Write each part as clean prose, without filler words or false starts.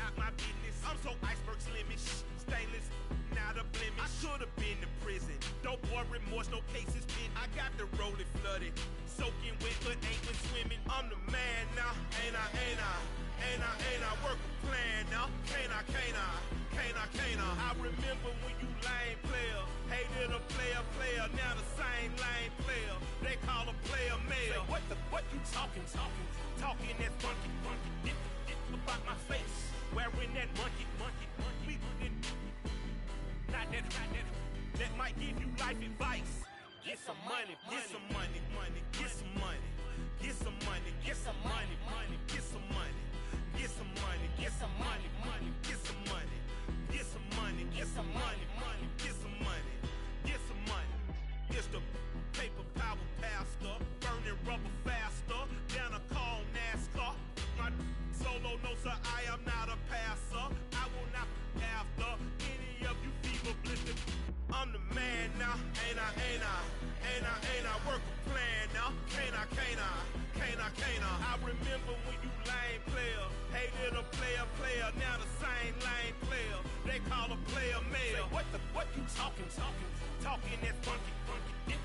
about my business. I'm so iceberg slimmish, stainless, not a blemish. I should have been to prison. No boy remorse, no cases pinned. I got the rolling flooded, soaking wet, but ain't been swimming. I'm the man now, ain't I? Work a plan now, can't I? I remember when you lame player, hated a player, now the same lame player. They call a player mayor. What you talking that funky, dip about my face, wearing that monkey. Not that, that might give you life advice. Get some money, get some money, get some money, get some money, get some money, get some money, get some money, get some money, get some money, get some money, get some money, get some money, get some money. It's the paper power pastor, burning rubber faster, down a call NASCAR. My solo no sir, I am not a passer. I will not be after any of you fever blistered. I'm the man now, ain't I? Work a plan now, can't I? I remember when you lame player, hated a player, now the same lame player. They call a player mayor. What you talking that funky, dip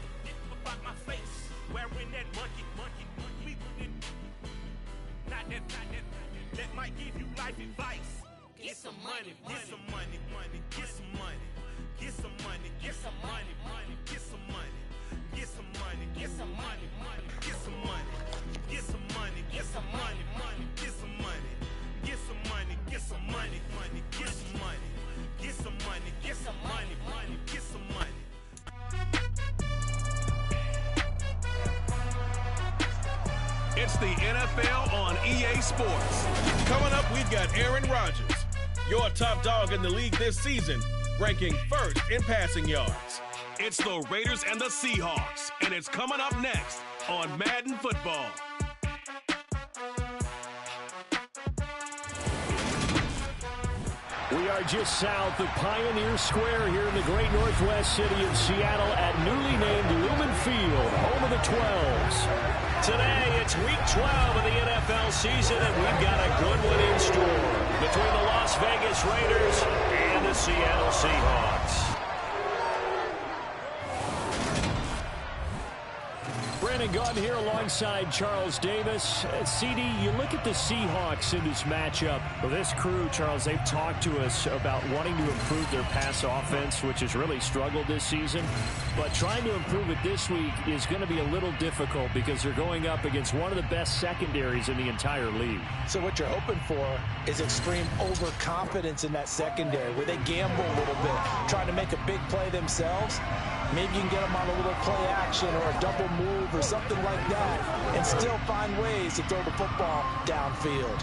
about my face, wearing that monkey. Not that, that might give you life advice. Get some money, get some money, get some money. Get some money, get some money, get some money, get some money, get some money, get some money, get some money, get some money, get some money, get some money, get some money, get some money, get some money, get some money, get some money. It's the NFL on EA Sports. Coming up, we've got Aaron Rodgers, your top dog in the league this season, ranking first in passing yards. It's the Raiders and the Seahawks, and it's coming up next on Madden Football. We are just south of Pioneer Square here in the great northwest city of Seattle at newly named Lumen Field, home of the 12s. Today, it's week 12 of the NFL season, and we've got a good one in store between the Las Vegas Raiders and the Seattle Seahawks. Brandon Gaudin here alongside Charles Davis. CD, you look at the Seahawks in this matchup. Well, this crew, Charles, they've talked to us about wanting to improve their pass offense, which has really struggled this season. But trying to improve it this week is going to be a little difficult because they're going up against one of the best secondaries in the entire league. So what you're hoping for is extreme overconfidence in that secondary where they gamble a little bit, trying to make a big play themselves. Maybe you can get them on a little play action or a double move or something like that and still find ways to throw the football downfield.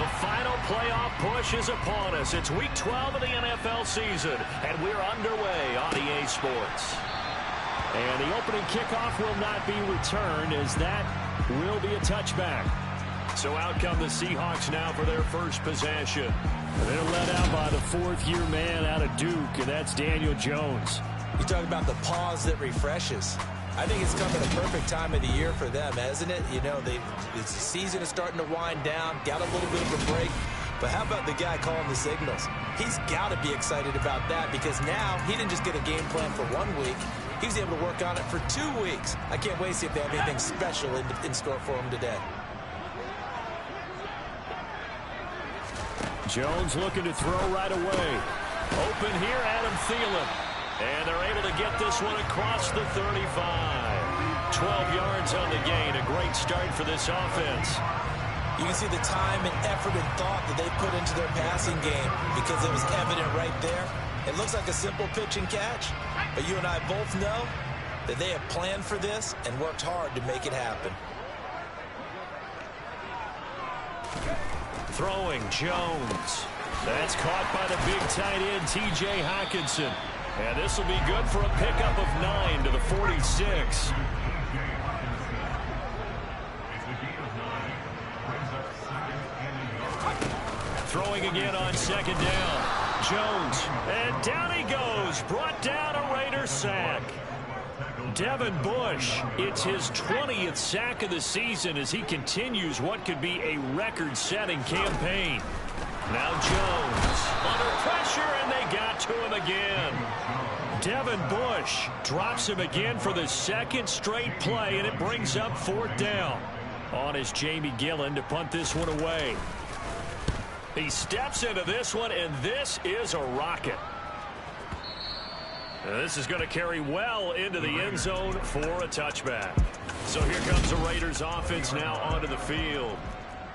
The final playoff push is upon us. It's Week 12 of the NFL season, and we're underway on EA Sports. And the opening kickoff will not be returned, as that will be a touchback. So out come the Seahawks now for their first possession. They're led out by the fourth-year man out of Duke, and that's Daniel Jones. You talk about the pause that refreshes. I think it's come at a perfect time of the year for them, hasn't it? You know, the season is starting to wind down, got a little bit of a break. But how about the guy calling the signals? He's got to be excited about that, because now he didn't just get a game plan for 1 week. He was able to work on it for 2 weeks. I can't wait to see if they have anything special in store for him today. Jones looking to throw right away. Open here, Adam Thielen. And they're able to get this one across the 35. 12 yards on the gain. A great start for this offense. You can see the time and effort and thought that they put into their passing game, because it was evident right there. It looks like a simple pitch and catch, but you and I both know that they have planned for this and worked hard to make it happen. Throwing Jones. That's caught by the big tight end, T.J. Hockenson. And this will be good for a pickup of 9 to the 46. Throwing again on second down. Jones. And down he goes. Brought down a Raider sack. Devin Bush, it's his 20th sack of the season as he continues what could be a record-setting campaign. Now Jones under pressure, and they got to him again. Devin Bush drops him again for the second straight play, and it brings up fourth down. On is Jamie Gillen to punt this one away. He steps into this one, and this is a rocket. This is going to carry well into the end zone for a touchback. So here comes the Raiders offense now onto the field.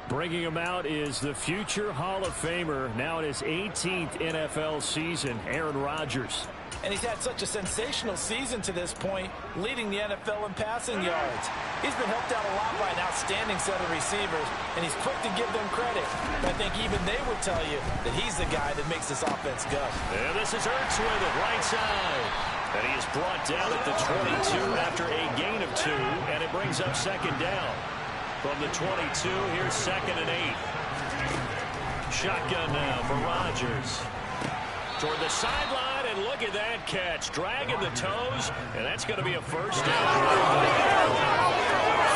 Bringing him out is the future Hall of Famer, now in his 18th NFL season, Aaron Rodgers. And he's had such a sensational season to this point, leading the NFL in passing yards. He's been helped out a lot by an outstanding set of receivers, and he's quick to give them credit. But I think even they would tell you that he's the guy that makes this offense go. And this is Ertz with it, right side. And he is brought down at the 22 after a gain of 2, and it brings up second down. From the 22, here's 2nd and 8. Shotgun now for Rodgers. Toward the sideline, and look at that catch. Dragging the toes, and that's going to be a first down.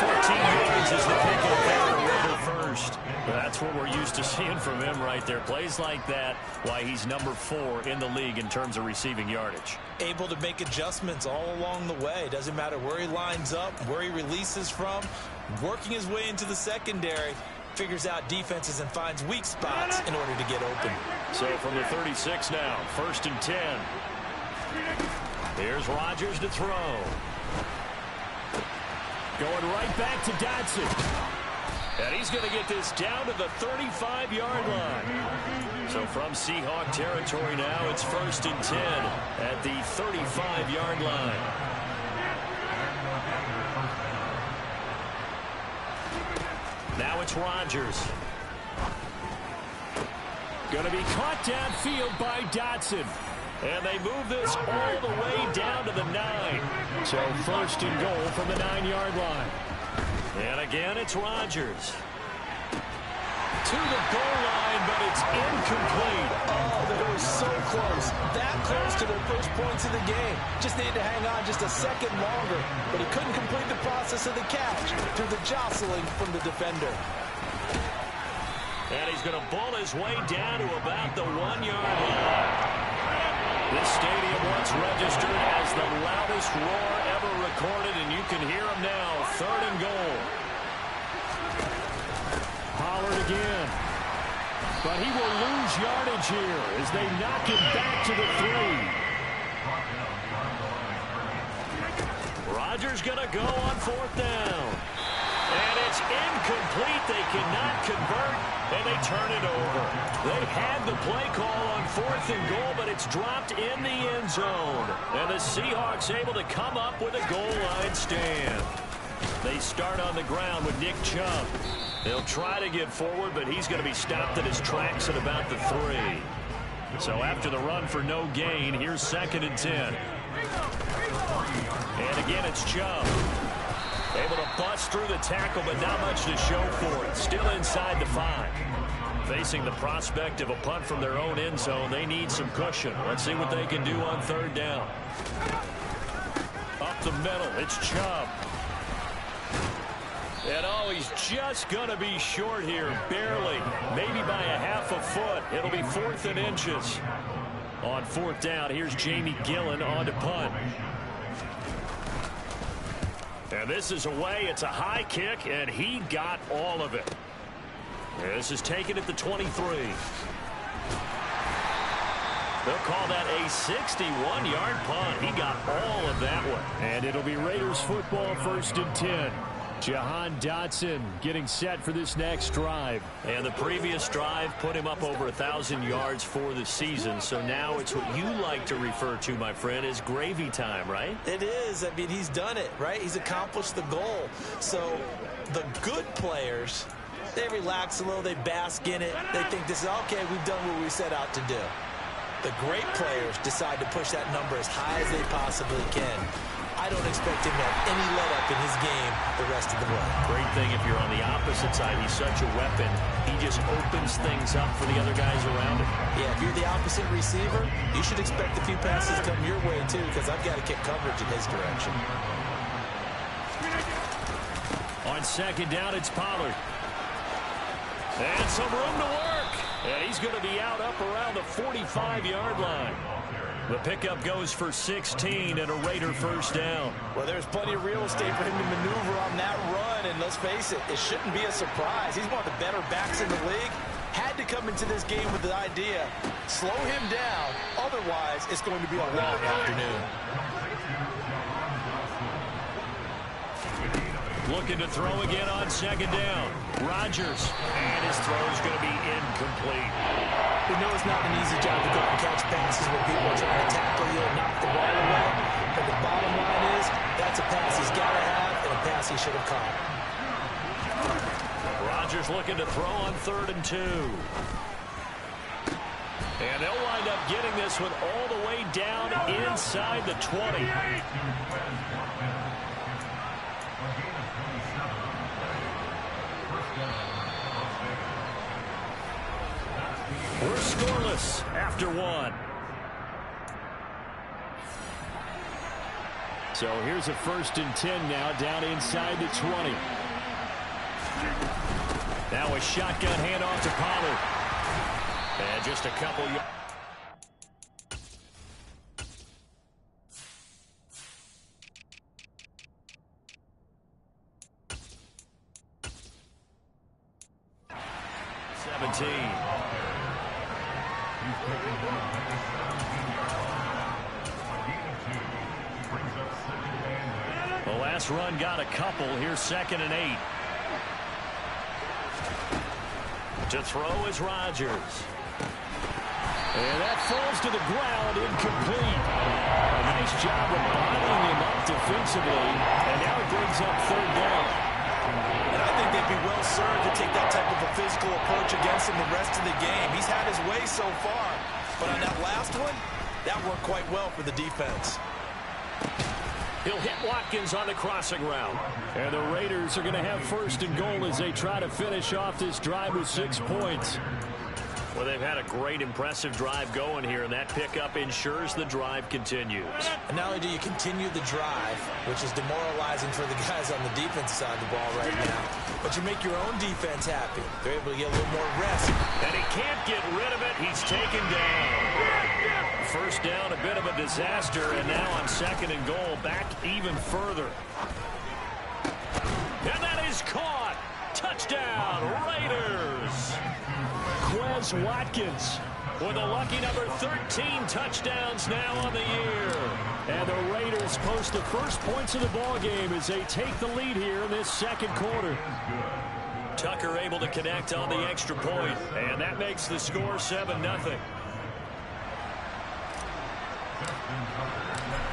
14 yards is the pickup there, first. That's what we're used to seeing from him right there. Plays like that, why he's number 4 in the league in terms of receiving yardage. Able to make adjustments all along the way. Doesn't matter where he lines up, where he releases from. Working his way into the secondary. Figures out defenses and finds weak spots in order to get open. So from the 36 now, 1st and 10. Here's Rodgers to throw. Going right back to Dotson. And he's going to get this down to the 35-yard line. So from Seahawk territory now, it's 1st and 10 at the 35-yard line. Now it's Rodgers. Going to be caught downfield by Dotson. And they move this all the way down to the 9. So 1st and goal from the 9-yard line. And again, it's Rodgers. To the goal line, but it's incomplete. Oh, they were so close. That close to their first points of the game. Just needed to hang on just a second longer. But he couldn't complete the process of the catch through the jostling from the defender. And he's going to bull his way down to about the 1-yard line. This stadium once registered as the loudest roar ever recorded, and you can hear him now. 3rd and goal. Pollard again. But he will lose yardage here as they knock him back to the 3. Rodgers going to go on 4th down. And it's incomplete. They cannot convert, and they turn it over. They had the play call on 4th and goal, but it's dropped in the end zone. And the Seahawks able to come up with a goal line stand. They start on the ground with Nick Chubb. They'll try to get forward, but he's going to be stopped in his tracks at about the 3. So after the run for no gain, here's 2nd and 10. And again, it's Chubb. Able to bust through the tackle, but not much to show for it. Still inside the 5. Facing the prospect of a punt from their own end zone, they need some cushion. Let's see what they can do on 3rd down. Up the middle, it's Chubb. And oh, he's just going to be short here, barely. Maybe by a half a foot. It'll be 4th and inches. On 4th down, here's Jamie Gillen on to punt. And this is away. It's a high kick, and he got all of it. This is taken at the 23. They'll call that a 61-yard punt. He got all of that one. And it'll be Raiders football, 1st and 10. Jahan Dotson getting set for this next drive. And the previous drive put him up over 1,000 yards for the season. So now it's what you like to refer to, my friend, as gravy time, right? It is. I mean, he's done it, right? He's accomplished the goal. So the good players, they relax a little. They bask in it. They think this is, okay, we've done what we set out to do. The great players decide to push that number as high as they possibly can. I don't expect him to have any let-up in his game the rest of the way. Great thing if you're on the opposite side. He's such a weapon. He just opens things up for the other guys around him. Yeah, if you're the opposite receiver, you should expect a few passes come your way, too, because I've got to kick coverage in his direction. On 2nd down, it's Pollard. And some room to work. And he's going to be out up around the 45-yard line. The pickup goes for 16 and a Raider 1st down. Well, there's plenty of real estate for him to maneuver on that run, and let's face it, it shouldn't be a surprise. He's one of the better backs in the league. Had to come into this game with the idea, slow him down, otherwise it's going to be a long afternoon. Looking to throw again on 2nd down. Rodgers, and his throw is going to be incomplete. We know it's not an easy job to go and catch passes when people are trying to tackle you and knock the ball away. But the bottom line is, that's a pass he's got to have and a pass he should have caught. Rodgers looking to throw on 3rd and 2. And they'll wind up getting this one all the way down inside the 20. We're scoreless after 1. So here's a 1st and 10 now down inside the 20. Now a shotgun handoff to Pollard. And just a couple yards. The last run got a couple. Here's 2nd and 8. To throw is Rodgers. And that falls to the ground, incomplete. A nice job of bottling him up defensively. And now it brings up 3rd down. And I think they'd be well served to take that type of a physical approach against him the rest of the game. He's had his way so far. But on that last one, that worked quite well for the defense. He'll hit Watkins on the crossing route. And the Raiders are going to have 1st and goal as they try to finish off this drive with 6 points. Well, they've had a great, impressive drive going here, and that pickup ensures the drive continues. And not only do you continue the drive, which is demoralizing for the guys on the defense side of the ball right now, but you make your own defense happy. They're able to get a little more rest. And he can't get rid of it. He's taken down. 1st down, a bit of a disaster, and now on 2nd and goal, back even further. And that is caught. Touchdown, Raiders. Quez Watkins with a lucky number 13 touchdowns now on the year. And the Raiders post the first points of the ball game as they take the lead here in this 2nd quarter. Tucker able to connect on the extra point, and that makes the score 7-0.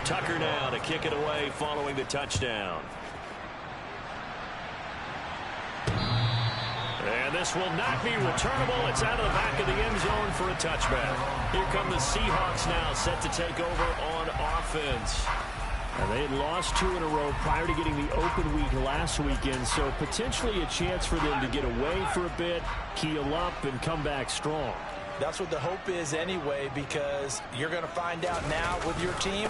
Tucker now to kick it away following the touchdown. And this will not be returnable. It's out of the back of the end zone for a touchback. Here come the Seahawks now, set to take over on offense. And they had lost 2 in a row prior to getting the open week last weekend, so potentially a chance for them to get away for a bit, keel up, and come back strong. That's what the hope is anyway, because you're going to find out now with your team,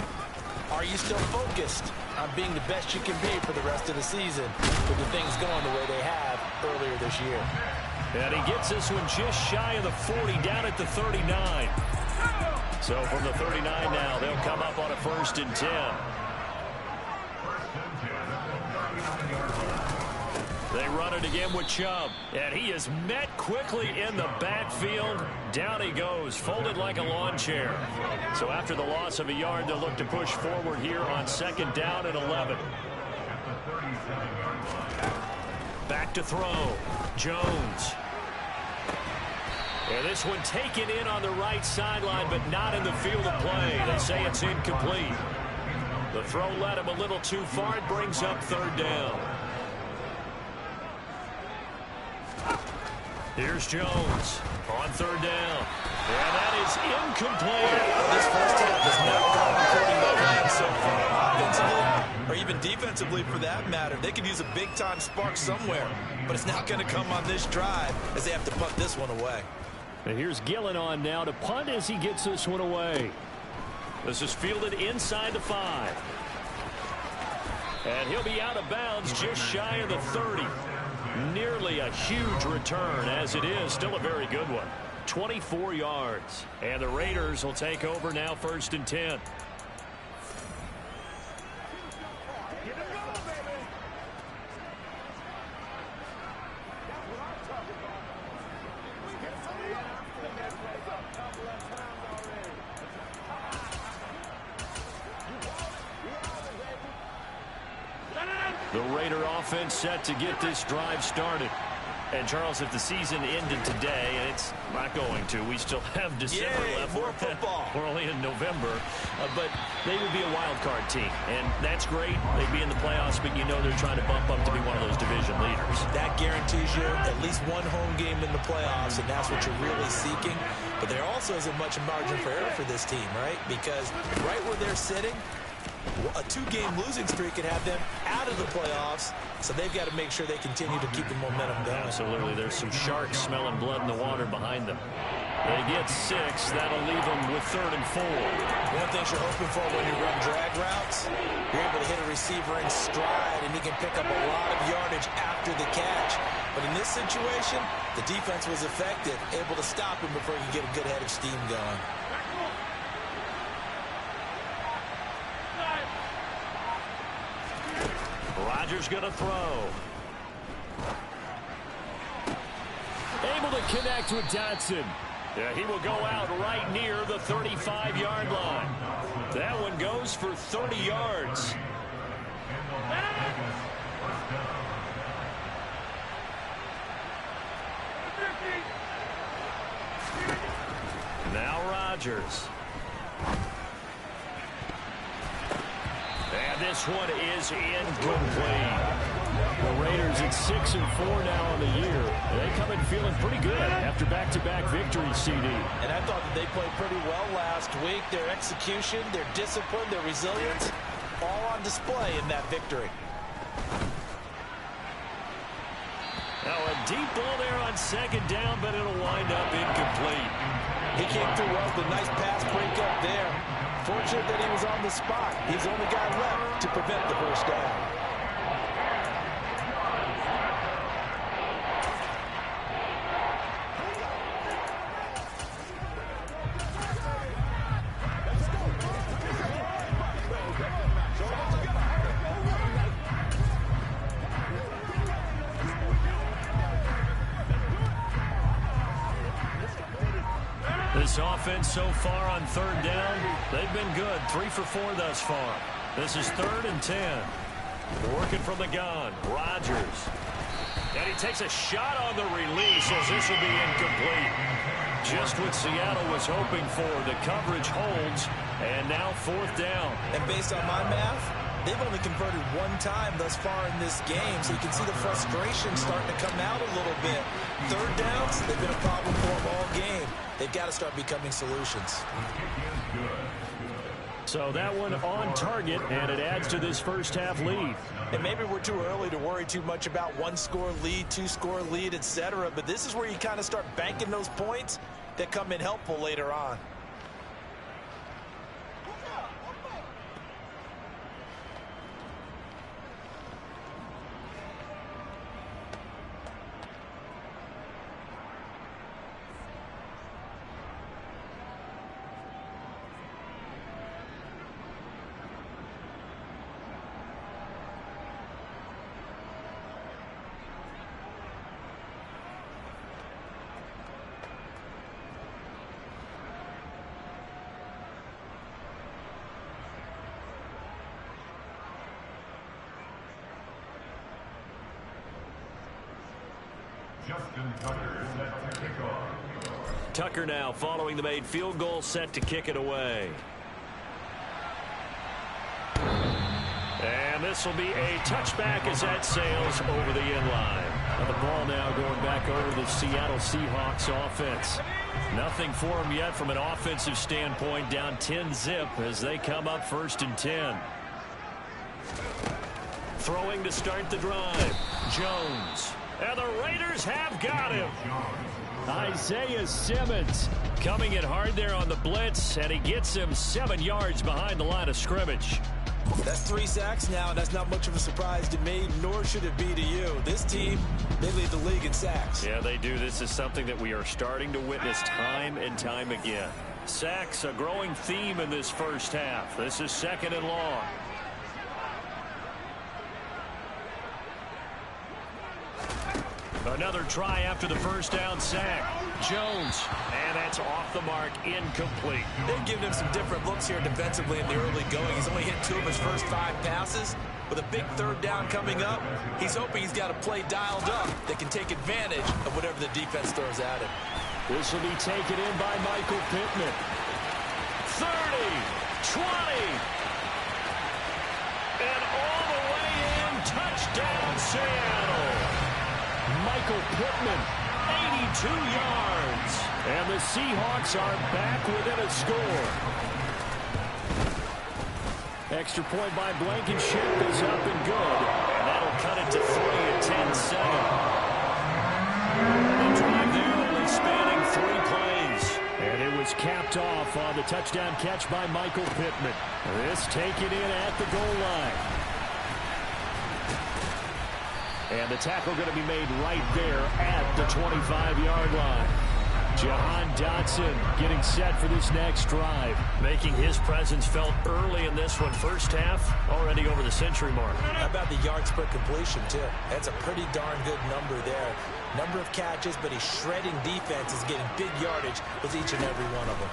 are you still focused on being the best you can be for the rest of the season with the things going the way they have earlier this year? And he gets this one just shy of the 40, down at the 39. So from the 39 now, they'll come up on a 1st and 10. They run it again with Chubb, and he is met quickly in the backfield. Down he goes, folded like a lawn chair. So after the loss of a yard, they'll look to push forward here on 2nd down and 11. Back to throw. Jones. And this one taken in on the right sideline, but not in the field of play. They say it's incomplete. The throw led him a little too far. It brings up 3rd down. Here's Jones on 3rd down. And that is incomplete. This first half has not gone according to plan so far, offensively or even defensively for that matter. They could use a big-time spark somewhere, but it's not going to come on this drive as they have to punt this one away. And here's Gillen on now to punt as he gets this one away. This is fielded inside the 5. And he'll be out of bounds just shy of the 30. Nearly a huge return, as it is still a very good one. 24 yards. And the Raiders will take over now, 1st and 10. The Raider offense set to get this drive started. And, Charles, if the season ended today, and it's not going to, we still have December left. More football. We're only in November. But they would be a wild card team. And that's great. They'd be in the playoffs, but you know they're trying to bump up to be one of those division leaders. That guarantees you at least one home game in the playoffs, and that's what you're really seeking. But there also isn't much margin for error for this team, right? Because right where they're sitting, a 2-game losing streak could have them out of the playoffs, so they've got to make sure they continue to keep the momentum going. Absolutely. There's some sharks smelling blood in the water behind them. They get 6. That'll leave them with 3rd and 4. One thing you're hoping for when you run drag routes, you're able to hit a receiver in stride, and he can pick up a lot of yardage after the catch. But in this situation, the defense was effective, able to stop him before he could get a good head of steam going. Rodgers going to throw. Able to connect with Dotson. Yeah, he will go out right near the 35-yard line. That one goes for 30 yards. Now Rodgers. And this one is incomplete. The Raiders at 6-4 now on the year. They come in feeling pretty good after back-to-back victories, CD. And I thought that they played pretty well last week. Their execution, their discipline, their resilience, all on display in that victory. Now a deep ball there on 2nd down, but it'll wind up incomplete. He came through well with a nice pass breakup there. Fortunate that he was on the spot. He's the only guy left to prevent the first down. This offense so far on 3rd down, they've been good. 3 for 4 thus far. This is 3rd and 10. Working from the gun, Rodgers. And he takes a shot on the release as this will be incomplete. Just what Seattle was hoping for. The coverage holds, and now 4th down. And based on my math, they've only converted one time thus far in this game, so you can see the frustration starting to come out a little bit. Third downs, they've been a problem for them all game. They've got to start becoming solutions. So that one on target, and it adds to this first half lead. And maybe we're too early to worry too much about one-score lead, two-score lead, etc. But this is where you kind of start banking those points that come in helpful later on. Tucker now following the made field goal, set to kick it away. And this will be a touchback as that sails over the end line. And the ball now going back over the Seattle Seahawks offense. Nothing for them yet from an offensive standpoint, down 10-zip as they come up 1st and 10. Throwing to start the drive. Jones. And the Raiders have got him. Isaiah Simmons coming in hard there on the blitz, and he gets him 7 yards behind the line of scrimmage. That's 3 sacks now, and that's not much of a surprise to me, nor should it be to you. This team, they lead the league in sacks. Yeah, they do. This is something that we are starting to witness time and time again. Sacks, a growing theme in this first half. This is 2nd and long. Another try after the first down sack. Jones, and that's off the mark, incomplete. They've given him some different looks here defensively in the early going. He's only hit 2 of his first 5 passes. With a big 3rd down coming up, he's hoping he's got a play dialed up that can take advantage of whatever the defense throws at him. This will be taken in by Michael Pittman. 30, 20, and all the way in, touchdown Seattle. Michael Pittman, 82 yards. And the Seahawks are back within a score. Extra point by Blankenship is up and good. And that'll cut it to 3 at 10-7. The drive there only spanning 3 plays. And it was capped off on the touchdown catch by Michael Pittman. This taken in at the goal line. And the tackle going to be made right there at the 25-yard line. Jahan Dotson getting set for this next drive. Making his presence felt early in this one. First half, already over the century mark. How about the yards per completion, too? That's a pretty darn good number there. Number of catches, but he's shredding defenses, getting big yardage with each and every one of them.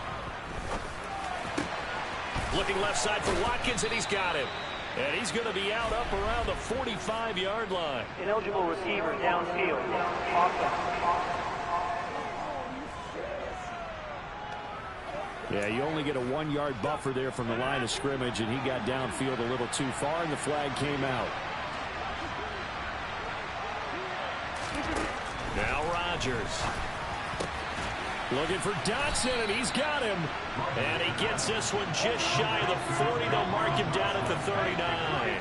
Looking left side for Watkins, and he's got him. And he's going to be out up around the 45-yard line. Ineligible receiver downfield. Yeah, you only get a 1-yard buffer there from the line of scrimmage, and he got downfield a little too far, and the flag came out. Now Rodgers. Looking for Dotson, and he's got him. And he gets this one just shy of the 40. They'll mark him down at the 39.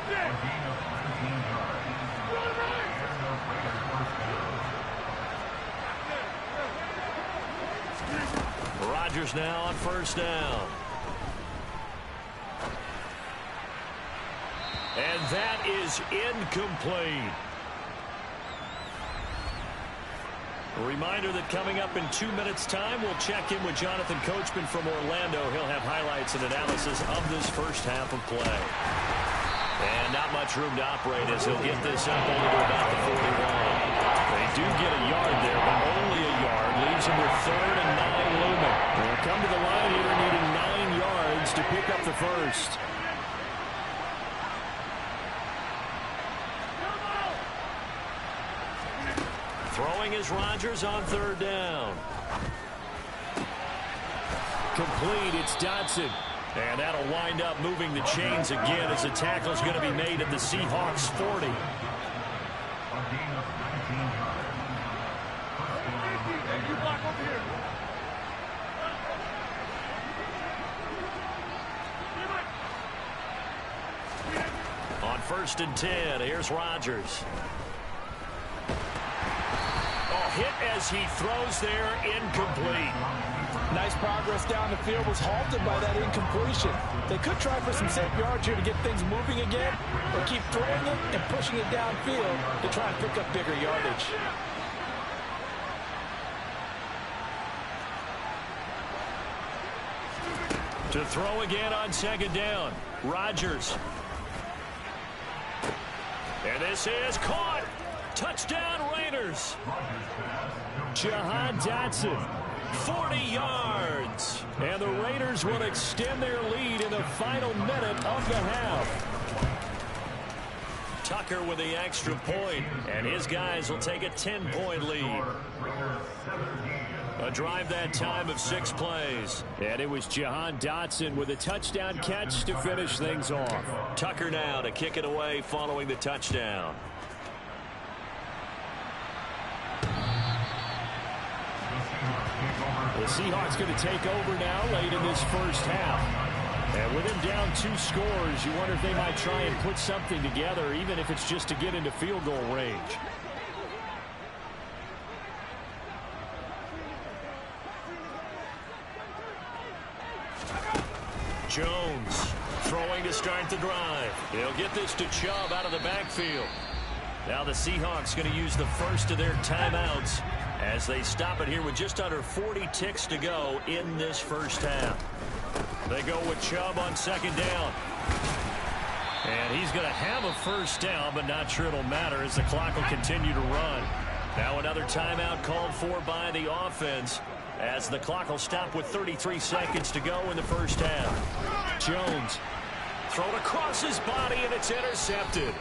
Rodgers now on 1st down. And that is incomplete. A reminder that coming up in 2 minutes' time, we'll check in with Jonathan Coachman from Orlando. He'll have highlights and analysis of this first half of play. And not much room to operate as he'll get this up only to about the 41. They do get a yard there, but only a yard. Leaves him with 3rd and 9 looming. They'll come to the line here needing 9 yards to pick up the first. Throwing is Rodgers on 3rd down. Complete, it's Dotson. And that'll wind up moving the chains again as the tackle's going to be made at the Seahawks 40. On 1st and 10, here's Rodgers. Oh, hit as he throws there, incomplete. Nice progress down the field, was halted by that incompletion. They could try for some safe yards here to get things moving again, or keep throwing it and pushing it downfield to try and pick up bigger yardage. To throw again on 2nd down, Rodgers. And this is caught. Touchdown, Raiders. Jahan Dotson, 40 yards. And the Raiders will extend their lead in the final minute of the half. Tucker with the extra point, and his guys will take a 10-point lead. A drive that time of 6 plays. And it was Jahan Dotson with a touchdown catch to finish things off. Tucker now to kick it away following the touchdown. The Seahawks going to take over now late in this first half. And with him down 2 scores, you wonder if they might try and put something together, even if it's just to get into field goal range. Jones throwing to start the drive. They'll get this to Chubb out of the backfield. Now the Seahawks going to use the first of their timeouts as they stop it here with just under 40 ticks to go in this first half. They go with Chubb on 2nd down. And he's going to have a first down, but not sure it'll matter as the clock will continue to run. Now another timeout called for by the offense as the clock will stop with 33 seconds to go in the first half. Jones thrown across his body, and it's intercepted.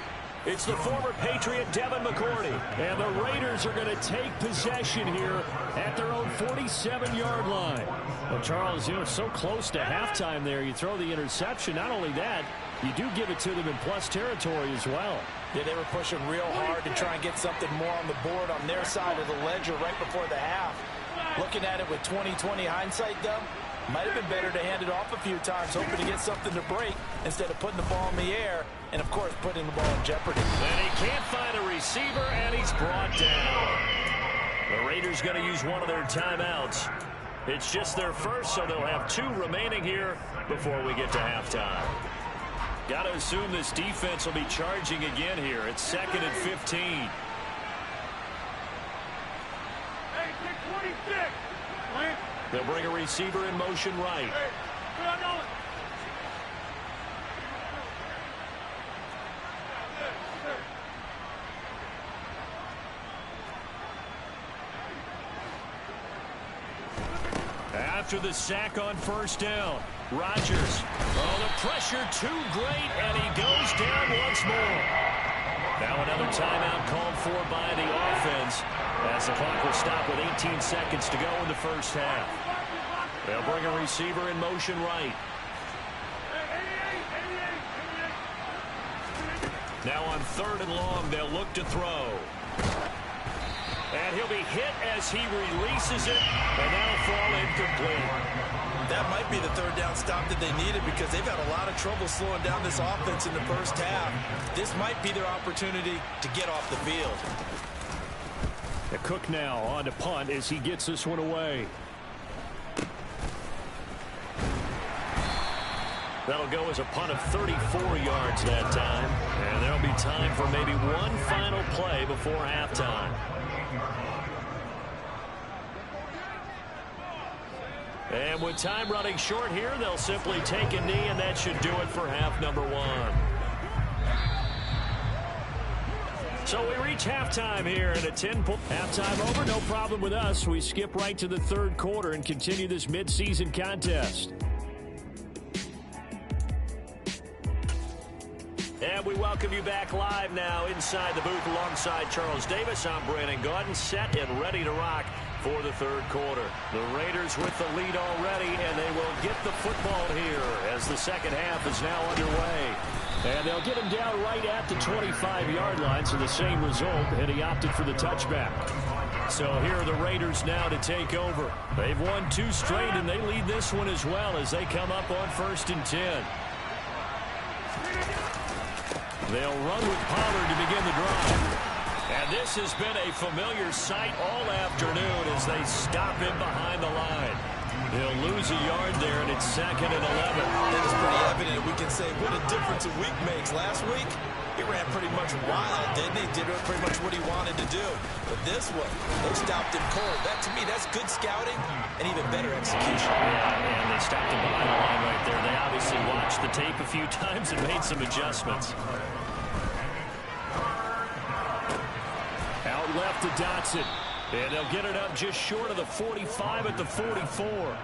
It's the former Patriot Devin McCourty. And the Raiders are going to take possession here at their own 47-yard line. Well, Charles, you know, so close to halftime there. You throw the interception. Not only that, you do give it to them in plus territory as well. Yeah, they were pushing real hard to try and get something more on the board on their side of the ledger right before the half. Looking at it with 20/20 hindsight, though, might have been better to hand it off a few times, hoping to get something to break instead of putting the ball in the air and, of course, putting the ball in jeopardy. And he can't find a receiver, and he's brought down. The Raiders going to use one of their timeouts. It's just their first, so they'll have 2 remaining here before we get to halftime. Got to assume this defense will be charging again here. It's 2nd and 15. They'll bring a receiver in motion right. After the sack on 1st down, Rodgers. Oh, the pressure too great, and he goes down once more. Now another timeout called for by the offense as the clock will stop with 18 seconds to go in the first half. They'll bring a receiver in motion right. Now on 3rd and long, they'll look to throw. And he'll be hit as he releases it, and that'll fall incomplete. That might be the 3rd down stop that they needed because they've had a lot of trouble slowing down this offense in the first half. This might be their opportunity to get off the field. The Cook now on to punt as he gets this one away. That'll go as a punt of 34 yards that time. And there'll be time for maybe one final play before halftime. And with time running short here, they'll simply take a knee, and that should do it for half number 1. So we reach halftime here at a 10-point. Halftime over, no problem with us. We skip right to the 3rd quarter and continue this midseason contest. And we we welcome you back live now inside the booth alongside Charles Davis. I'm Brandon Gaudin, set and ready to rock for the third quarter. The Raiders with the lead already, and they will get the football here as the second half is now underway. And they'll get him down right at the 25-yard line, so the same result, and he opted for the touchback. So here are the Raiders now to take over. They've won 2 straight, and they lead this one as well as they come up on 1st and 10. They'll run with Pollard to begin the drive. And this has been a familiar sight all afternoon as they stop him behind the line. He'll lose a yard there, and it's 2nd and 11. It is pretty evident. We can say what a difference a week makes. Last week, he ran pretty much wild, didn't he? Did pretty much what he wanted to do. But this one, they stopped him cold. That, to me, that's good scouting and even better execution. Yeah, and they stopped him behind the line right there. They obviously watched the tape a few times and made some adjustments. Out left to Dotson. And they'll get it up just short of the 45 at the 44.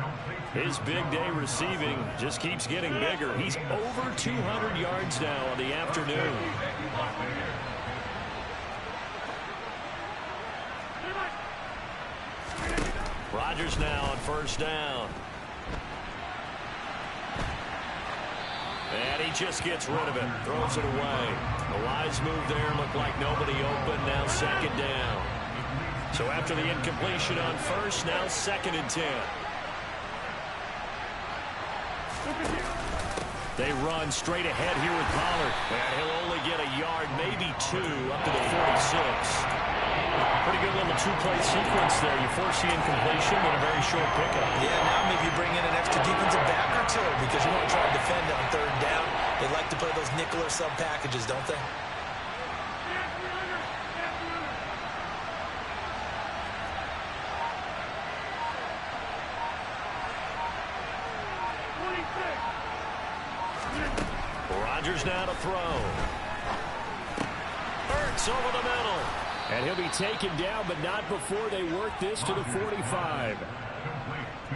His big day receiving just keeps getting bigger. He's over 200 yards now on the afternoon. Rodgers now on 1st down. And he just gets rid of it. Throws it away. A wise move there. Looked like nobody open. Now 2nd down. So after the incompletion on 1st, now 2nd and 10. They run straight ahead here with Pollard. And he'll only get a yard, maybe 2, up to the 46. Pretty good little 2-play sequence there. You force the incompletion with a very short pickup. Yeah, now maybe you bring in an extra defensive back or 2 because you want to try to defend on 3rd down. They like to play those nickel or sub packages, don't they? Rodgers now to throw. Ertz over the middle. And he'll be taken down, but not before they work this to the 45.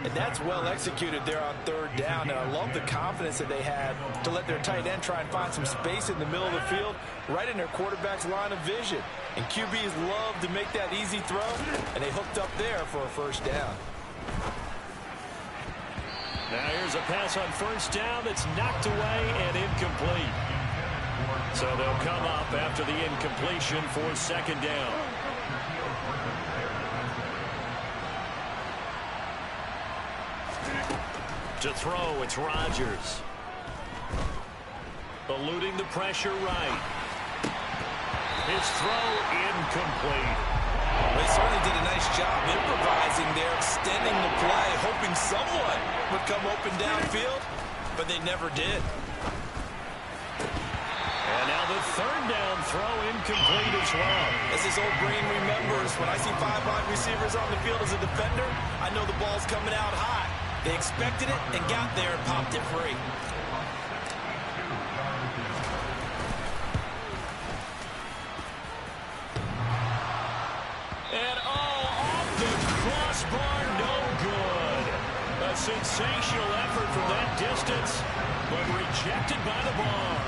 And that's well executed there on 3rd down. And I love the confidence that they had to let their tight end try and find some space in the middle of the field, right in their quarterback's line of vision. And QBs love to make that easy throw, and they hooked up there for a 1st down. Now here's a pass on 1st down that's knocked away and incomplete. So they'll come up after the incompletion for 2nd down. To throw, it's Rodgers. Eluding the pressure right. His throw incomplete. They certainly did a nice job improvising there, extending the play, hoping someone would come open downfield, but they never did. And now the 3rd down throw incomplete as well. As his old brain remembers, when I see 5 wide receivers on the field as a defender, I know the ball's coming out high. They expected it and got there and popped it free. And off the crossbar, no good. A sensational effort from that distance, but rejected by the bar.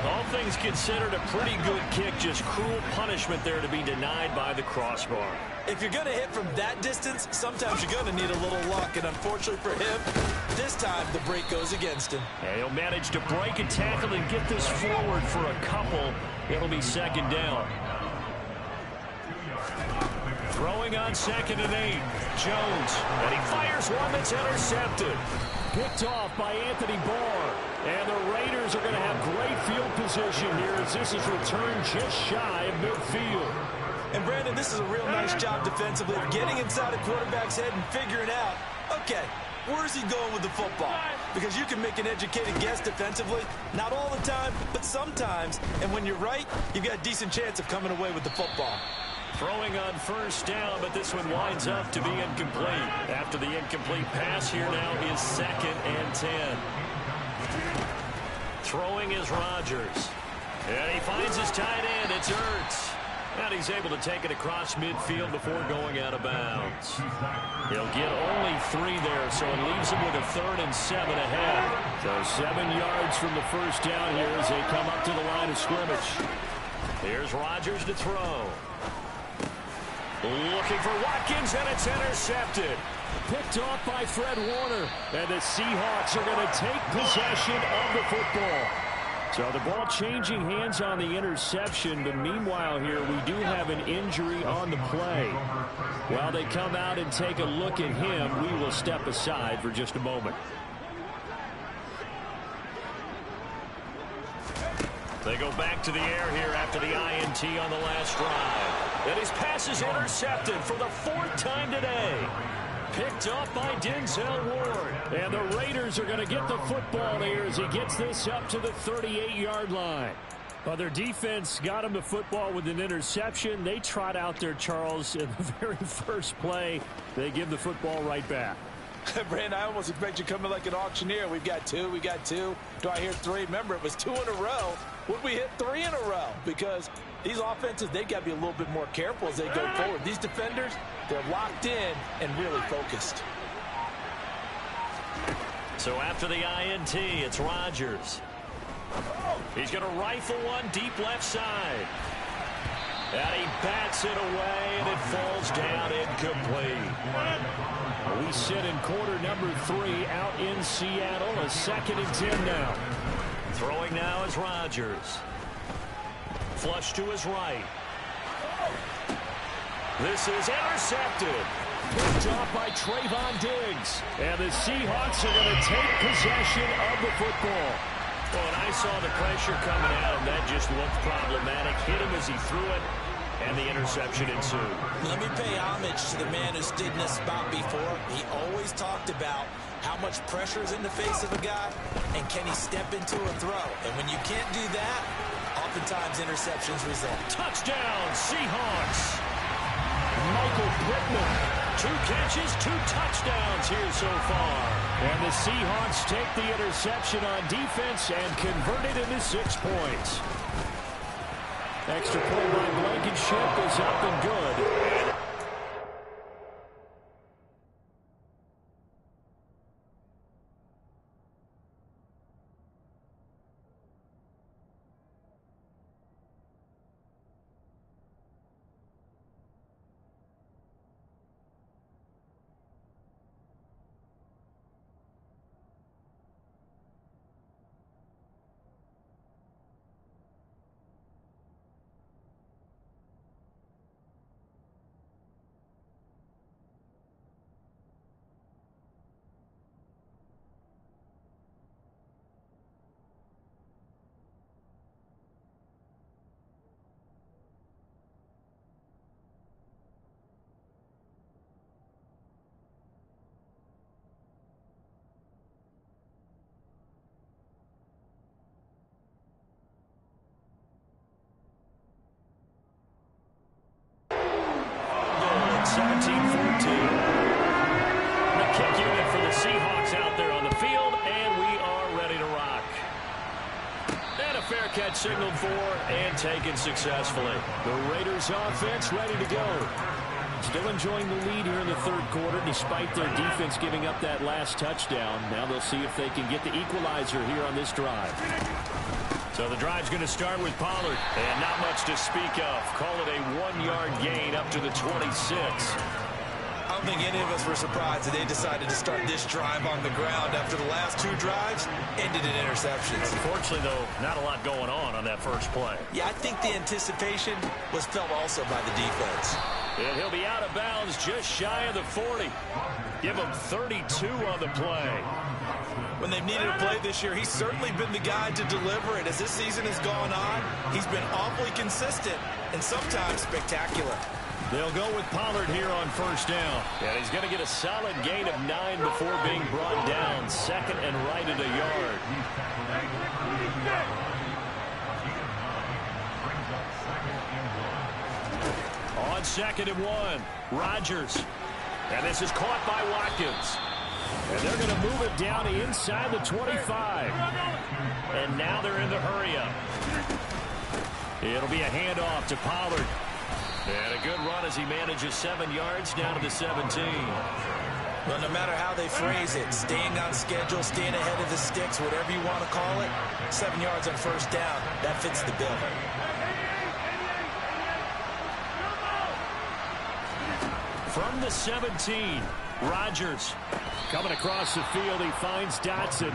All things considered, a pretty good kick, just cruel punishment there to be denied by the crossbar. If you're going to hit from that distance, sometimes you're going to need a little luck, and unfortunately for him, this time the break goes against him. And he'll manage to break a tackle and get this forward for a couple. It'll be 2nd down. Throwing on 2nd and 8. Jones. And he fires one that's intercepted. Picked off by Anthony Barr. And the Raiders are going to have great field position here as this is returned just shy of midfield. And Brandon, this is a real nice job defensively of getting inside a quarterback's head and figuring out, okay, where's he going with the football? Because you can make an educated guess defensively, not all the time, but sometimes. And when you're right, you've got a decent chance of coming away with the football. Throwing on 1st down, but this one winds up to be incomplete. After the incomplete pass, here now is 2nd and 10. Throwing is Rodgers. And he finds his tight end. It's Ertz. And he's able to take it across midfield before going out of bounds. He'll get only 3 there, so it leaves him with a 3rd and 7 ahead. So 7 yards from the first down here as they come up to the line of scrimmage. Here's Rodgers to throw. Looking for Watkins, and it's intercepted. Picked off by Fred Warner. And the Seahawks are going to take possession of the football. So the ball changing hands on the interception, but meanwhile here we do have an injury on the play. While they come out and take a look at him, we will step aside for just a moment. They go back to the air here after the INT on the last drive. And his pass is intercepted for the 4th time today. Picked up by Denzel Ward. And the Raiders are going to get the football here as he gets this up to the 38-yard line. Well, their defense got him the football with an interception. They trot out there, Charles, in the very first play. They give the football right back. Brandon, I almost expect you coming like an auctioneer. We've got 2, we got 2. Do I hear 3? Remember, it was 2 in a row. Would we hit 3 in a row? Because these offenses, they got to be a little bit more careful as they go forward. These defenders, they're locked in and really focused. So after the INT, it's Rodgers. He's going to rifle one deep left side. And he bats it away, and it falls down incomplete. We sit in quarter number 3 out in Seattle. A 2nd and 10 now. Throwing now is Rodgers. Flush to his right. This is intercepted. Picked off by Trayvon Diggs. And the Seahawks are going to take possession of the football. Well, and I saw the pressure coming at him. That just looked problematic. Hit him as he threw it, and the interception ensued. Let me pay homage to the man who stood in this spot before. He always talked about how much pressure is in the face of a guy, and can he step into a throw. And when you can't do that, oftentimes interceptions result. Touchdown, Seahawks. Michael Pittman. 2 catches, 2 touchdowns here so far. And the Seahawks take the interception on defense and convert it into 6 points. Extra point by Blankenship is up and good. Signaled for and taken successfully. The Raiders offense ready to go. Still enjoying the lead here in the 3rd quarter despite their defense giving up that last touchdown. Now they'll see if they can get the equalizer here on this drive. So the drive's going to start with Pollard. And not much to speak of. Call it a 1-yard gain up to the 26. I don't think any of us were surprised that they decided to start this drive on the ground after the last 2 drives ended in interceptions. Unfortunately, though, not a lot going on that first play. Yeah, I think the anticipation was felt also by the defense. And he'll be out of bounds just shy of the 40. Give him 32 on the play. When they've needed a play this year, he's certainly been the guy to deliver it. As this season has gone on, he's been awfully consistent and sometimes spectacular. They'll go with Pollard here on first down. And he's going to get a solid gain of 9 before being brought down. 2nd and right at a yard. On 2nd and 1, Rodgers. And this is caught by Watkins. And they're going to move it down inside the 25. And now they're in the hurry-up. It'll be a handoff to Pollard. And a good run as he manages 7 yards down to the 17. Well, no matter how they phrase it, staying on schedule, staying ahead of the sticks, whatever you want to call it, 7 yards on first down, that fits the bill. From the 17, Rodgers coming across the field. He finds Dotson.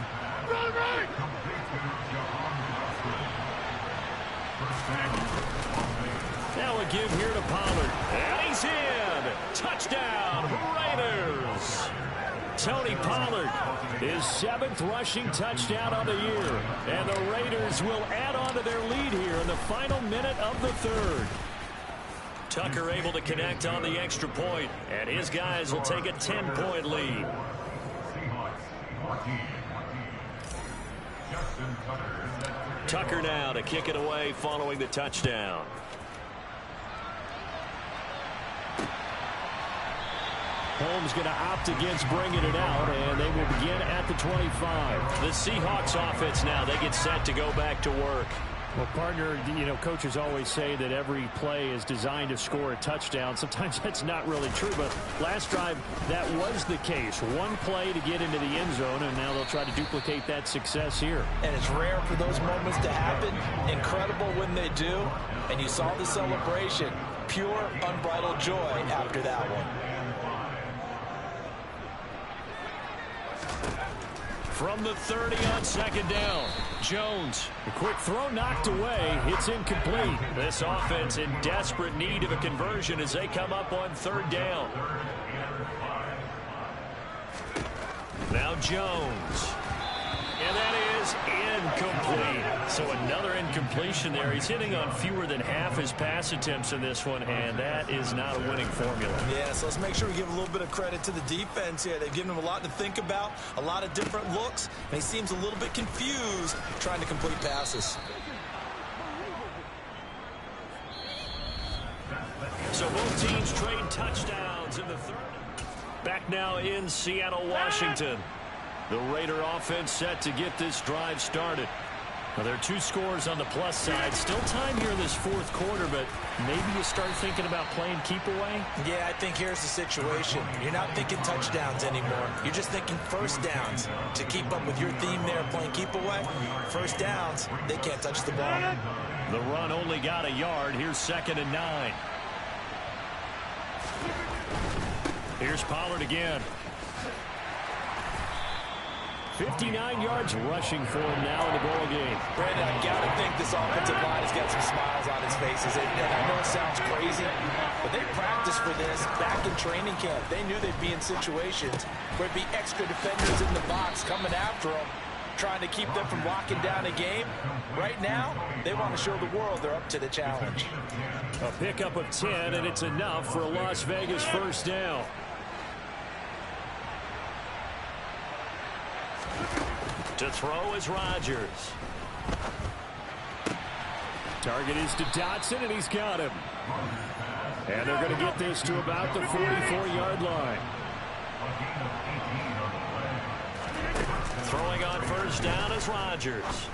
Now a give here to Pollard. And he's in. Touchdown, Raiders. Tony Pollard, his 7th rushing touchdown on the year. And the Raiders will add on to their lead here in the final minute of the 3rd. Tucker able to connect on the extra point, and his guys will take a 10-point lead. Tucker now to kick it away following the touchdown. Holmes going to opt against bringing it out, and they will begin at the 25. The Seahawks offense now, they get set to go back to work. Well, partner, you know, coaches always say that every play is designed to score a touchdown. Sometimes that's not really true, but last drive, that was the case. One play to get into the end zone, and now they'll try to duplicate that success here. And it's rare for those moments to happen. Incredible when they do. And you saw the celebration. Pure, unbridled joy after that one. From the 30 on 2nd down, Jones. A quick throw knocked away. It's incomplete. This offense in desperate need of a conversion as they come up on 3rd down. Now Jones. And that is incomplete. So another incompletion there. He's hitting on fewer than half his pass attempts in this one, and that is not a winning formula. Yeah, so let's make sure we give a little bit of credit to the defense here. They've given him a lot to think about, a lot of different looks, and he seems a little bit confused trying to complete passes. So both teams trade touchdowns in the 3rd. Back now in Seattle, Washington. The Raider offense set to get this drive started. Now, there are 2 scores on the plus side. Still time here in this 4th quarter, but maybe you start thinking about playing keep away? Yeah, I think here's the situation. You're not thinking touchdowns anymore. You're just thinking first downs. To keep up with your theme there, playing keep away, first downs, they can't touch the ball. The run only got a yard. Here's 2nd and 9. Here's Pollard again. 59 yards rushing for him now in the ball game. Brandon, I got to think this offensive line has got some smiles on its faces. And I know it sounds crazy, but they practiced for this back in training camp. They knew they'd be in situations where it'd be extra defenders in the box coming after them, trying to keep them from locking down a game. Right now, they want to show the world they're up to the challenge. A pickup of 10, and it's enough for a Las Vegas first down. To throw is Rodgers. Target is to Dotson, and he's got him. And they're going to get this to about the 44-yard line. Throwing on first down is Rodgers.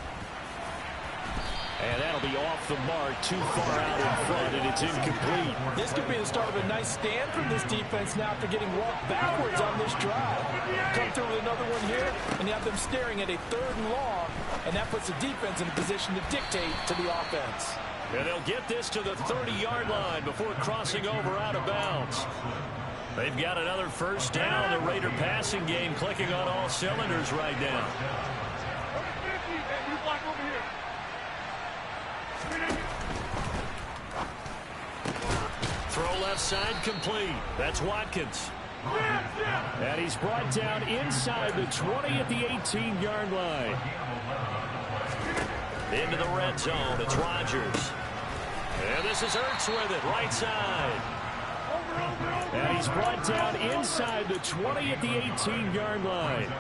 And that'll be off the mark, too far out in front, and it's incomplete. This could be the start of a nice stand from this defense now after getting walked backwards on this drive. Come through with another one here, and you have them staring at a 3rd and long, and that puts the defense in a position to dictate to the offense. And they'll get this to the 30-yard line before crossing over out of bounds. They've got another first down. The Raider passing game clicking on all cylinders right now. Throw left side complete. That's Watkins. And he's brought down inside the 20 at the 18-yard line. Into the red zone. It's Rodgers. And this is Ertz with it. Right side. And he's brought down inside the 20 at the 18-yard line.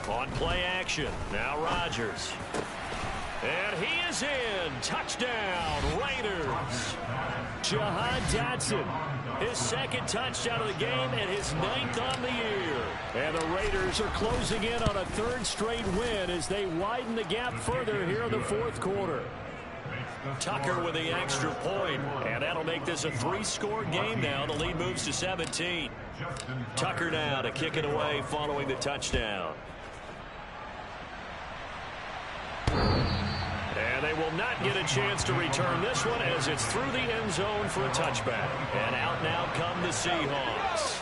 On play action. Now Rodgers. And he is in. Touchdown, Raiders. Jahan Dotson, his second touchdown of the game and his 9th on the year. And the Raiders are closing in on a 3rd straight win as they widen the gap further here in the 4th quarter. Tucker with the extra point, and that'll make this a 3-score game now. The lead moves to 17. Tucker now to kick it away following the touchdown. And they will not get a chance to return this one as it's through the end zone for a touchback. And out now come the Seahawks.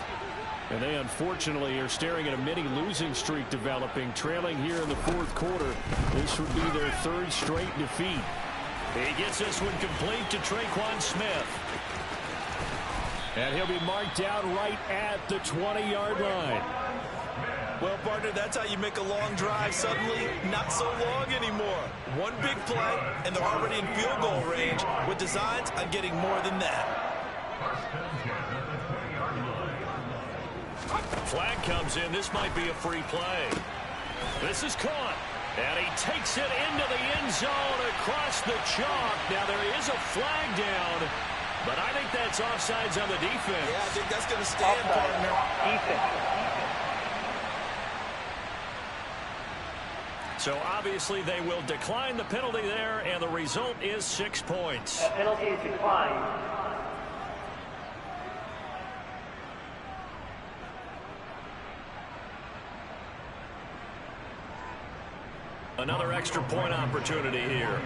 And they unfortunately are staring at a mini losing streak developing, trailing here in the 4th quarter. This would be their 3rd straight defeat. He gets this one complete to Traquan Smith. And he'll be marked out right at the 20-yard line. Well, partner, that's how you make a long drive suddenly not so long anymore. One big play, and they're already in field goal range with designs on getting more than that. Flag comes in. This might be a free play. This is caught. And he takes it into the end zone across the chalk. Now, there is a flag down, but I think that's offsides on the defense. Yeah, I think that's going to stand, partner. So, obviously, they will decline the penalty there, and the result is 6 points. The penalty is declined. Another extra point opportunity here.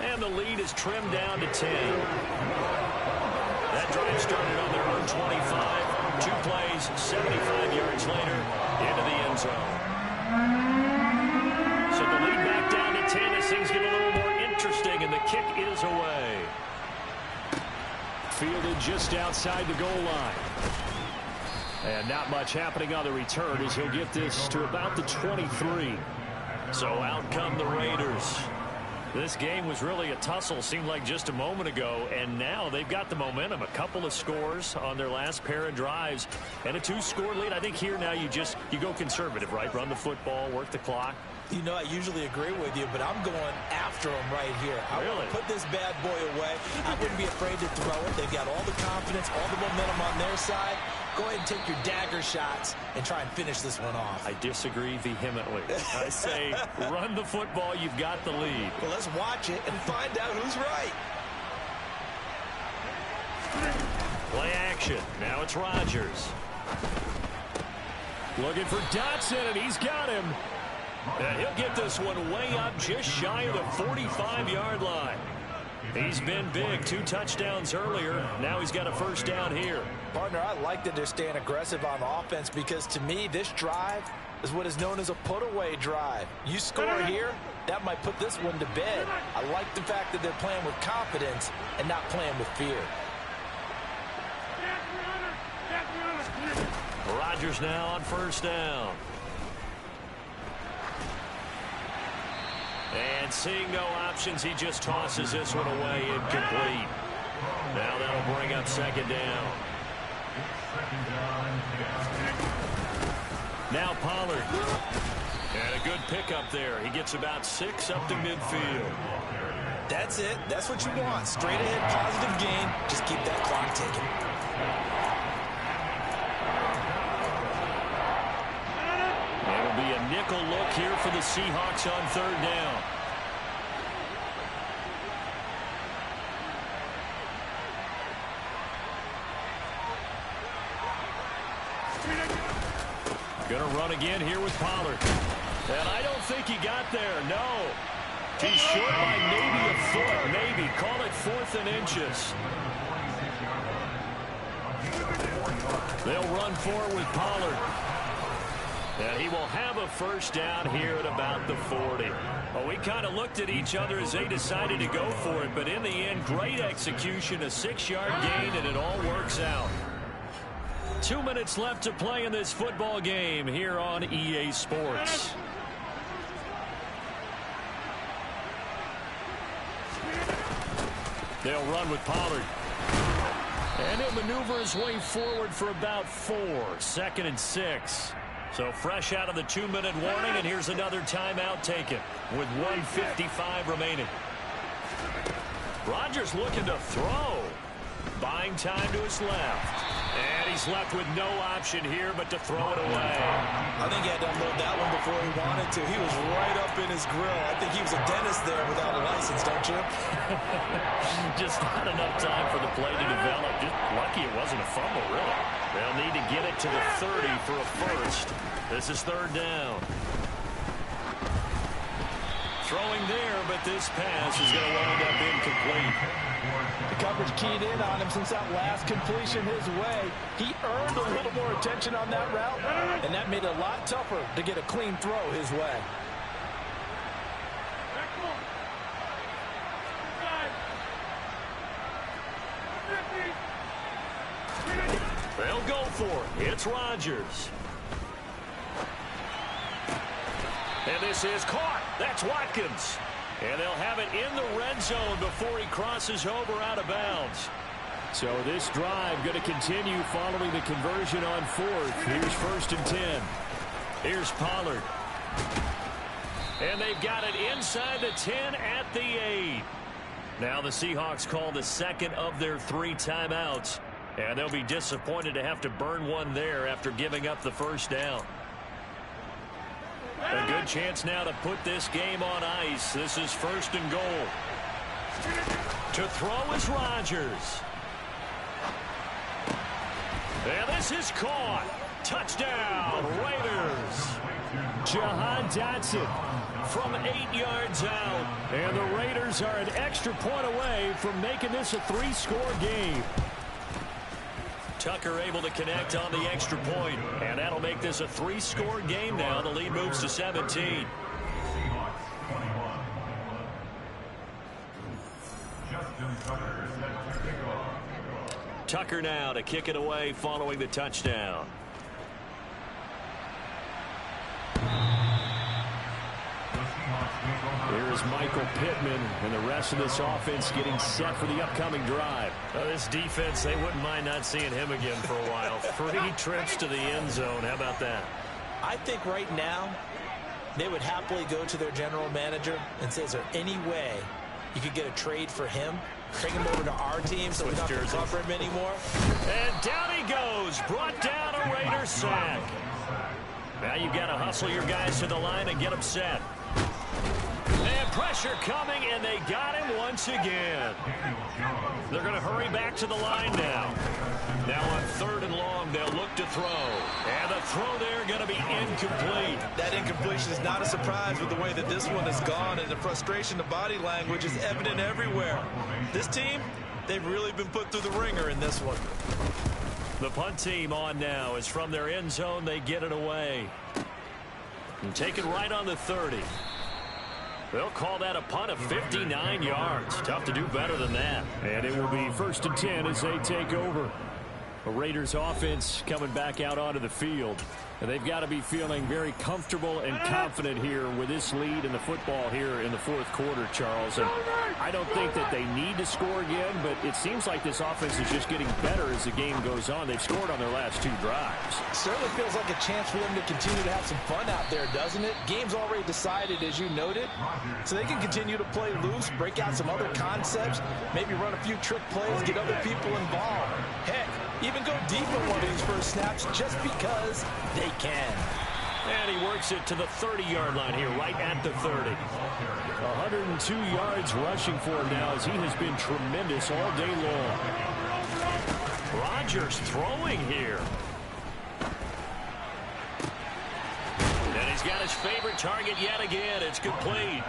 And the lead is trimmed down to 10. That drive started on their own 25. 2 plays, 75 yards later, into the end zone. So the lead back down to 10 as things get a little more interesting, and the kick is away. Fielded just outside the goal line. And not much happening on the return as he'll get this to about the 23. So out come the Raiders. This game was really a tussle, seemed like just a moment ago, and now they've got the momentum. A couple of scores on their last pair of drives and a 2-score lead. I think here now you go conservative, right? Run the football, work the clock. You know, I usually agree with you, but I'm going after him right here. I really want to put this bad boy away. I wouldn't be afraid to throw it. They've got all the confidence, all the momentum on their side. Go ahead and take your dagger shots and try and finish this one off. I disagree vehemently. I say run the football. You've got the lead. Well, let's watch it and find out who's right. Play action. Now it's Rodgers. Looking for Dotson, and he's got him. And he'll get this one way up just shy of the 45-yard line. He's been big. 2 touchdowns earlier. Now he's got a first down here. Partner, I like that they're staying aggressive on offense because, to me, this drive is what is known as a put-away drive. You score here, that might put this one to bed. I like the fact that they're playing with confidence and not playing with fear. Rodgers now on first down. And seeing no options, he just tosses this one away incomplete. Now that'll bring up second down. Now Pollard. And a good pickup there. He gets about 6 up to midfield. That's it. That's what you want. Straight ahead, positive gain. Just keep that clock ticking. It'll be a nickel look here for the Seahawks on third down. Going to run again here with Pollard. And I don't think he got there. No. He's short by maybe a foot. Maybe. Call it 4th and inches. They'll run forward with Pollard. And he will have a first down here at about the 40. Well, we kind of looked at each other as they decided to go for it. But in the end, great execution, a 6-yard gain, and it all works out. 2 minutes left to play in this football game here on EA Sports. They'll run with Pollard. And he'll maneuver his way forward for about 4. 2nd and 6. So fresh out of the 2-minute warning, and here's another timeout taken with 1:55 remaining. Rodgers looking to throw. Buying time to his left. And he's left with no option here but to throw it away. I think he had to unload that one before he wanted to. He was right up in his grill. I think he was a dentist there without a license, don't you? Just not enough time for the play to develop. Just lucky it wasn't a fumble, really. They'll need to get it to the 30 for a first. This is third down. Throwing there, but this pass is going to wind up incomplete. The coverage keyed in on him since that last completion his way. He earned a little more attention on that route, and that made it a lot tougher to get a clean throw his way. They'll go for it. It's Rodgers. And this is caught. That's Watkins. And they'll have it in the red zone before he crosses over out of bounds. So this drive going to continue following the conversion on fourth. Here's 1st and 10. Here's Pollard. And they've got it inside the 10 at the 8. Now the Seahawks call the second of their 3 timeouts. And they'll be disappointed to have to burn one there after giving up the first down. A good chance now to put this game on ice. This is 1st and goal. To throw is Rodgers. And this is caught. Touchdown, Raiders. Jahan Dotson from 8 yards out. And the Raiders are an extra point away from making this a 3-score game. Tucker able to connect on the extra point, and that'll make this a 3-score game now. The lead moves to 17. Tucker now to kick it away following the touchdown. Here's Michael Pittman and the rest of this offense getting set for the upcoming drive. This defense, they wouldn't mind not seeing him again for a while. 3 trips to the end zone. How about that? I think right now they would happily go to their general manager and say, is there any way you could get a trade for him? Bring him over to our team so we don't have to cover him anymore. And down he goes. Brought down a Raider sack. Now you've got to hustle your guys to the line and get them set. And pressure coming, and they got him once again. They're going to hurry back to the line now. Now on 3rd and long, they'll look to throw. And the throw there going to be incomplete. That incompletion is not a surprise with the way that this one has gone, and the frustration, the body language is evident everywhere. This team, they've really been put through the ringer in this one. The punt team on now is from their end zone. They get it away. And take it right on the 30. They'll call that a punt of 59 yards. Tough to do better than that. And it will be 1st and 10 as they take over. The Raiders offense coming back out onto the field. And they've got to be feeling very comfortable and confident here with this lead in the football here in the 4th quarter, Charles. And I don't think that they need to score again, but it seems like this offense is just getting better as the game goes on. They've scored on their last 2 drives. Certainly feels like a chance for them to continue to have some fun out there, doesn't it? Game's already decided, as you noted, so they can continue to play loose, break out some other concepts, maybe run a few trick plays, get other people involved. Heck, even go deep on one of these first snaps just because they can. And he works it to the 30-yard line here, right at the 30. 102 yards rushing for him now as he has been tremendous all day long. Rodgers throwing here. And he's got his favorite target yet again. It's complete.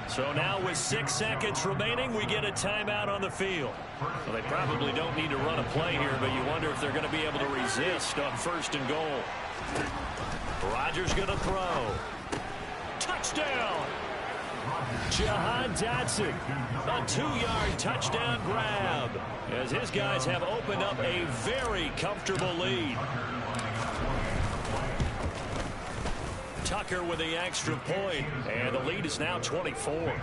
So now with 6 seconds remaining, we get a timeout on the field. Well, they probably don't need to run a play here, but you wonder if they're going to be able to resist on 1st and goal. Rodgers going to throw. Touchdown! Jahan Dotson, a 2-yard touchdown grab, as his guys have opened up a very comfortable lead. Tucker with the extra point, and the lead is now 24.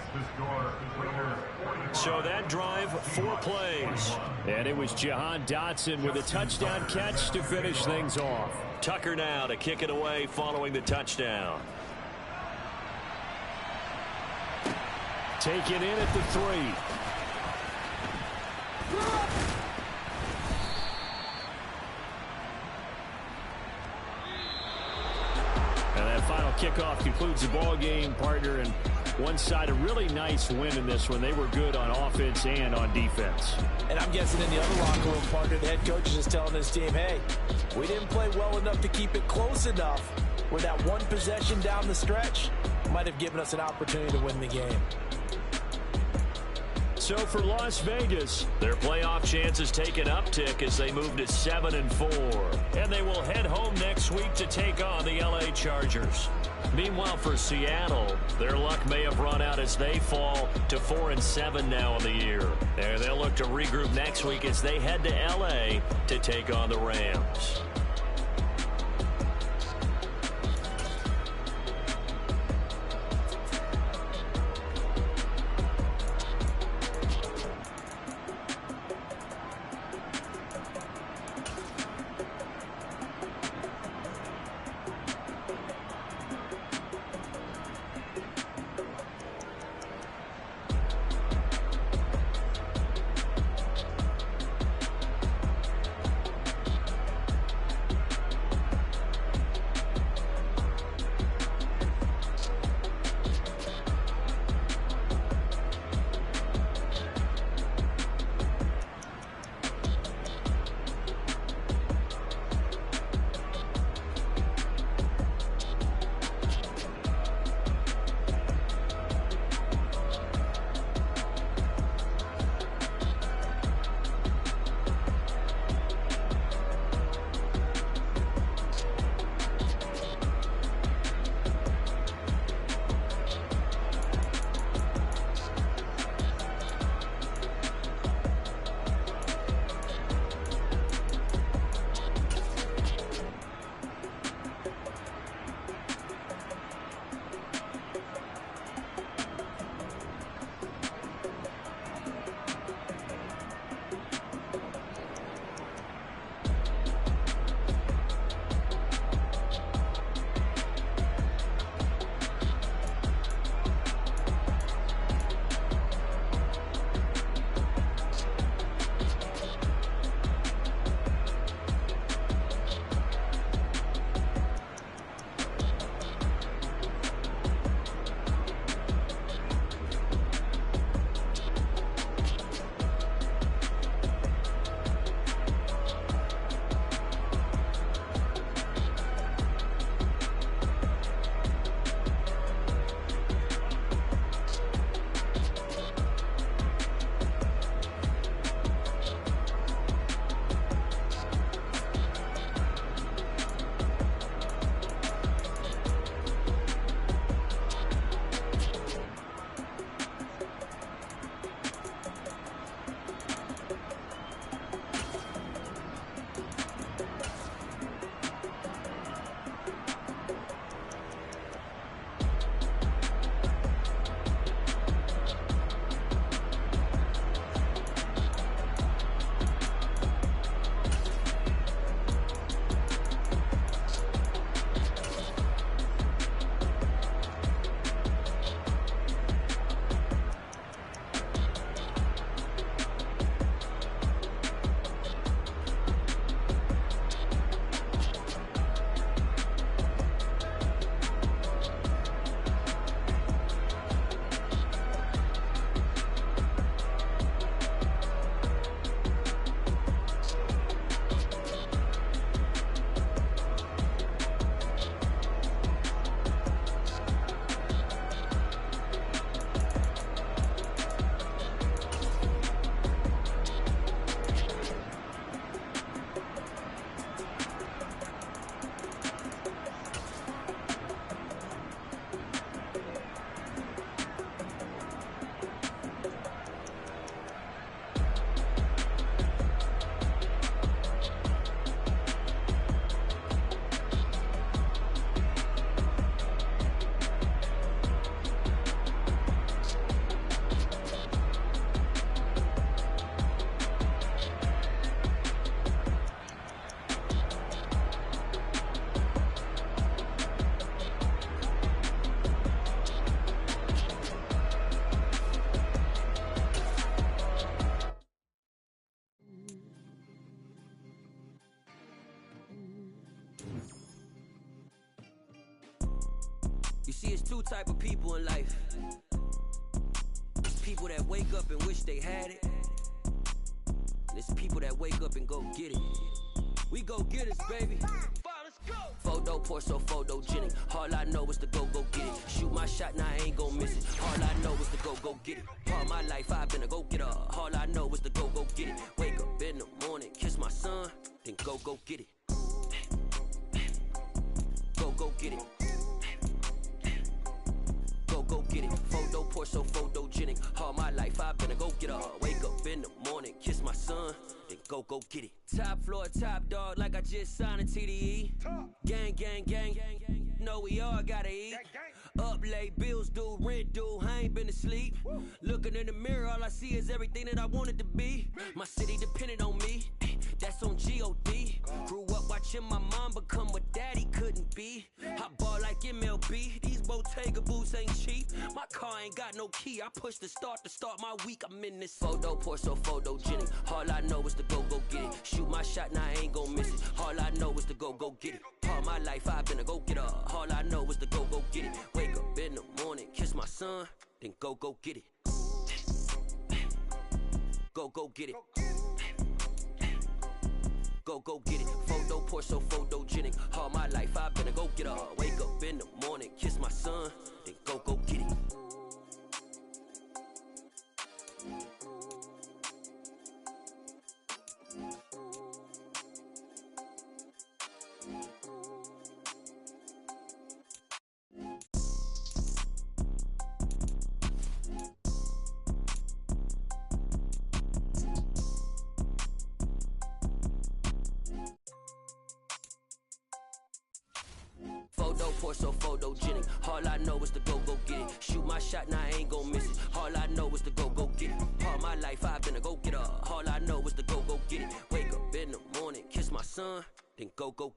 So that drive, 4 plays. And it was Jahan Dotson with a touchdown catch to finish things off. Tucker now to kick it away following the touchdown. Taken in at the 3. And that final kickoff concludes the ball game, partner. And one side, a really nice win in this one. They were good on offense and on defense. And I'm guessing in the other locker room, partner, the head coach is just telling his team, hey, we didn't play well enough to keep it close enough where that one possession down the stretch might have given us an opportunity to win the game. So for Las Vegas, their playoff chances take an uptick as they move to 7-4. And they will head home next week to take on the LA Chargers. Meanwhile, for Seattle, their luck may have run out as they fall to 4-7 now in the year. And they'll look to regroup next week as they head to LA to take on the Rams. See, it's two type of people in life. People that wake up and wish they had it. And it's people that wake up and go get it. We go get it, baby. Photo pour so photogenic. All I know is to go get it. Shoot my shot, now I ain't gon' miss it. All I know is to go get it. All my life I've been a go getter. All I know is to go get it. Wake up in the morning, kiss my son, then go get it. Go get it. Go get it. Photo pour so photogenic. All my life I've been a go getter. Wake up in the morning, kiss my son, then go get it. Top floor, top dog, like I just signed a TDE. Gang, gang, gang, know we all gotta eat. Up late, bills due, rent due, I ain't been asleep. Looking in the mirror, all I see is everything that I wanted to be. My city depended on me, that's on G.O.D. Grew up watching my mom become what daddy couldn't be. I ball like MLB, these Bottega boots ain't cheap. My car ain't got no key, I push the start to start my week. I'm in this photo pour so photogenic. All I know is to go get it. Shoot my shot, now I ain't gon' miss it. All I know is to go get it. All my life I've been a go getter. All I know is to go get it. Wake up in the morning, kiss my son, then go get it. Go get it. Go get it. Photo pour so photogenic. All my life I've been a go getter. Wake up in the morning, kiss my son, then go get it. Photo pour so photogenic. All I know is to go get it. Shoot my shot, now I ain't gon' miss it. All I know is to go get it. All my life I've been a go getter. All I know is to go get it. Wake up in the morning, kiss my son, then go get it.